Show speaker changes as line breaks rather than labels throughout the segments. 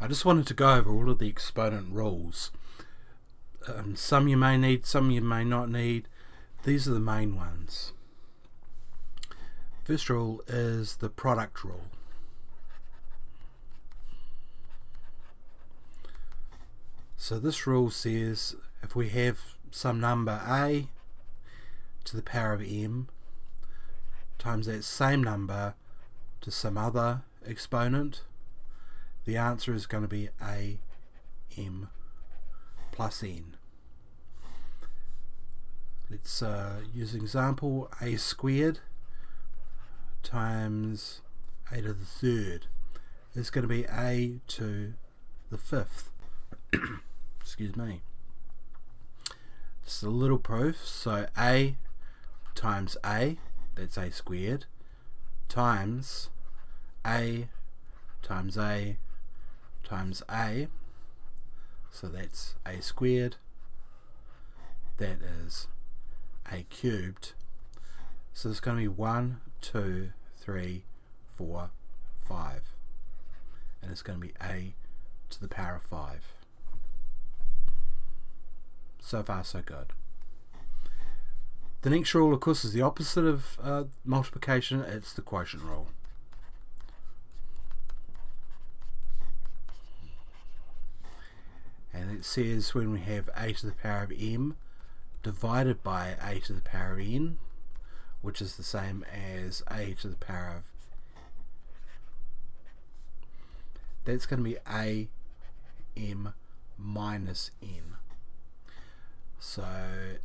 I just wanted to go over all of the exponent rules. Some you may need, some you may not need. These are the main ones. First rule is the product rule. So this rule says if we have some number a to the power of m times that same number to some other exponent, the answer is going to be a m plus n. Let's use an example. A squared times a to the third is going to be a to the fifth. Excuse me. Just a little proof. So a times a, that's a squared, times a times a times a, so that's a squared, that is a cubed. So it's going to be 1, 2, 3, 4, 5, and it's going to be a to the power of 5. So far so good. The next rule, of course, is the opposite of multiplication. It's the quotient rule. And it says when we have a to the power of m divided by a to the power of n, which is the same as a to the power of, that's going to be a m minus n. So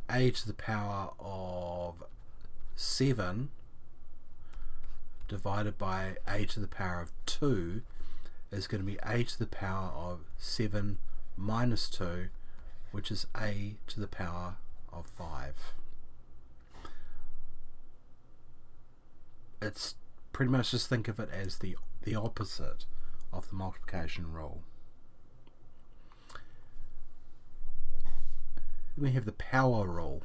a to the power of 7 divided by a to the power of 2 is going to be a to the power of 7 minus 2, which is a to the power of 5. It's pretty much, just think of it as the opposite of the multiplication rule. Then we have the power rule.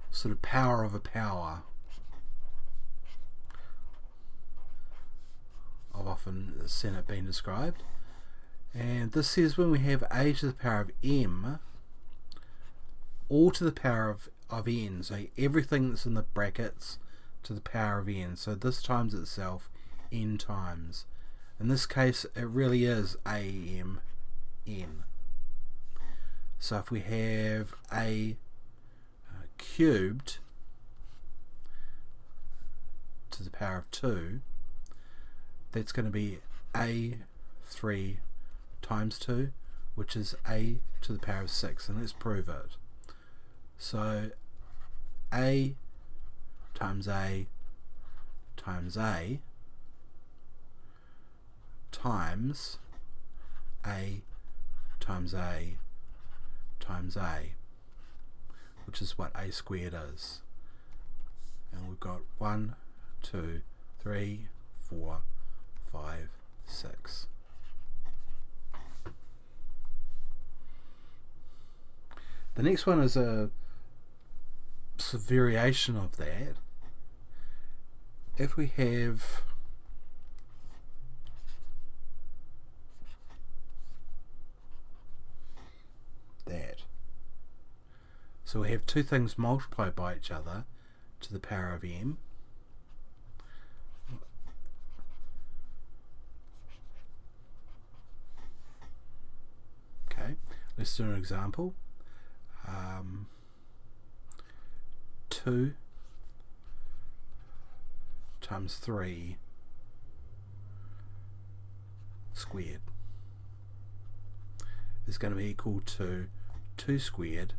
Sort of power of a power. I've often seen it being described. And this says when we have a to the power of m, all to the power of n, so everything that's in the brackets to the power of n. So this times itself n times. In this case, it really is am n. So if we have a cubed to the power of 2, that's going to be a 3 times 2, which is a to the power of 6, and let's prove it. So a times a times a times a times a times a, which is what a squared is. And we've got 1, 2, 3, 4, 5, 6. The next one is a variation of that. If we have that, so we have two things multiplied by each other to the power of m. Okay, let's do an example. 2 times 3 squared is going to be equal to 2 squared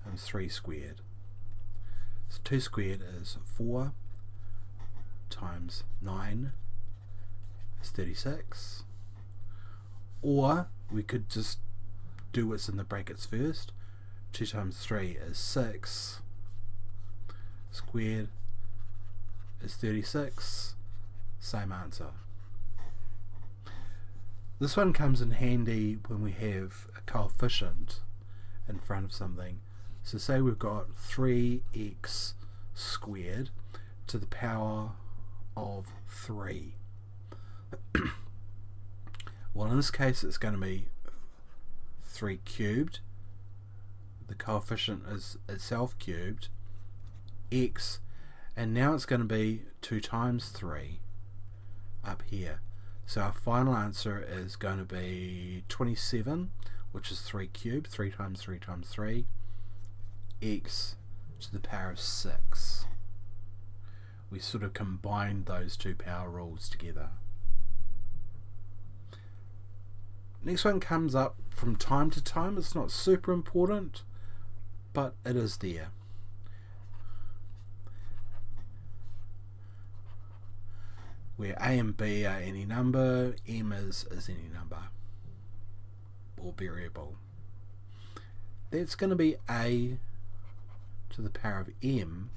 and 3 squared. So 2 squared is 4 times 9 is 36. Or we could just do what's in the brackets first. 2 times 3 is 6. Squared is 36. Same answer. This one comes in handy when we have a coefficient in front of something. So say we've got 3x squared to the power of 3. Well, in this case it's going to be 3 cubed. The coefficient is itself cubed, x, and now it's going to be 2 times 3 up here. So our final answer is going to be 27, which is 3 cubed, 3 times 3 times 3, x to the power of 6. We sort of combined those two power rules together. Next one comes up from time to time. It's not super important, but it is there. Where a and b are any number, m is any number or variable. That's going to be a to the power of m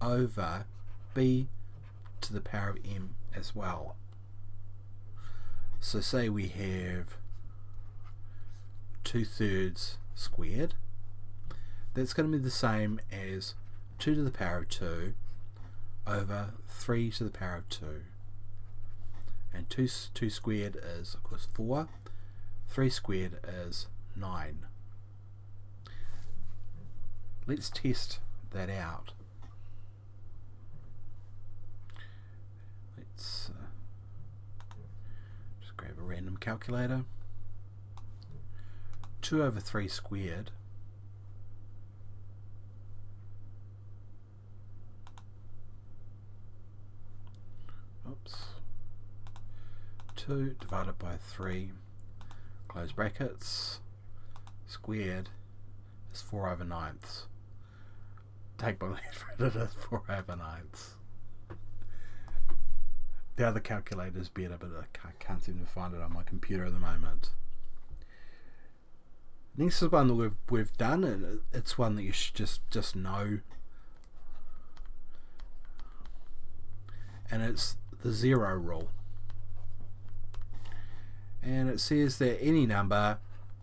over b to the power of m as well. So say we have 2/3 squared. That's going to be the same as 2 to the power of 2 over 3 to the power of 2. And 2 squared is, of course, 4. 3 squared is 9. Let's test that out. Let's just grab a random calculator. 2 over 3 squared oops 2 divided by 3 close brackets squared is 4 over 9ths. Take my word for it, it is 4 over 9ths. The other calculator is better, but I can't seem to find it on my computer at the moment. Next is one that we've done, and it's one that you should just know, and it's the 0 rule. And it says that any number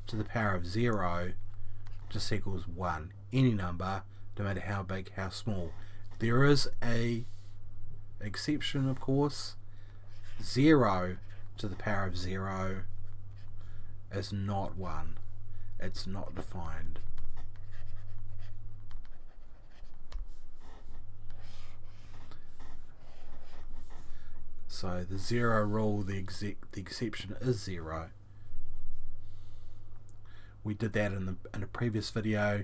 to the power of 0 just equals 1. Any number, no matter how big, how small. There is a exception, of course. 0 to the power of 0 is not 1. It's not defined. So the 0 rule, the exception is 0. We did that in a previous video.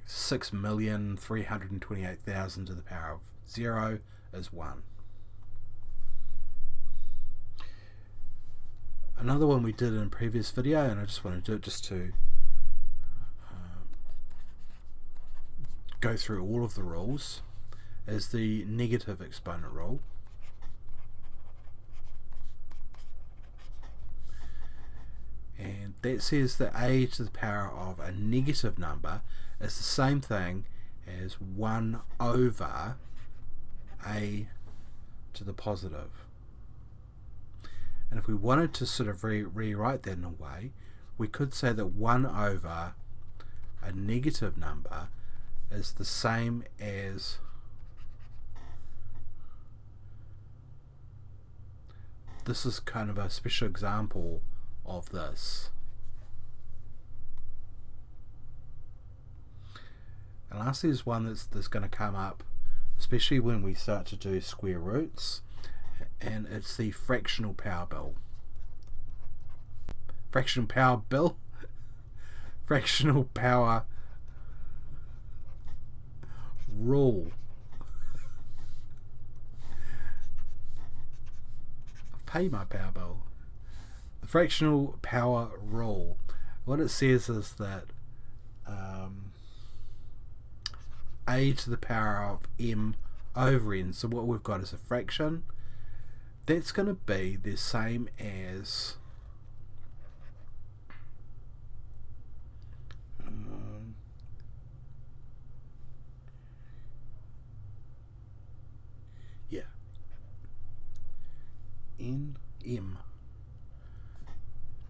6,328,000 to the power of 0 is 1. Another one we did in a previous video, and I just want to do it just to go through all of the rules, is the negative exponent rule. And that says that a to the power of a negative number is the same thing as 1 over a to the positive. And if we wanted to sort of rewrite that in a way, we could say that 1 over a negative number is the same as this is kind of a special example of this. And lastly is one that's going to come up, especially when we start to do square roots, and it's the fractional power bill. Fractional power bill? Fractional power rule. I've paid my power bill. The fractional power rule. What it says is that a to the power of m over n. So what we've got is a fraction. That's going to be the same as n m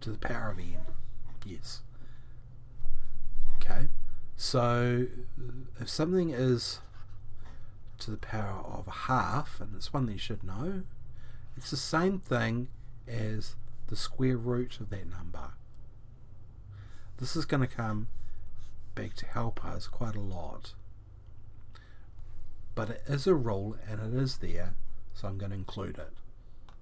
to the power of n. Yes. Okay. So if something is to the power of half, and it's one that you should know, It's the same thing as the square root of that number. This is going to come back to help us quite a lot. But it is a rule and it is there, so I'm going to include it.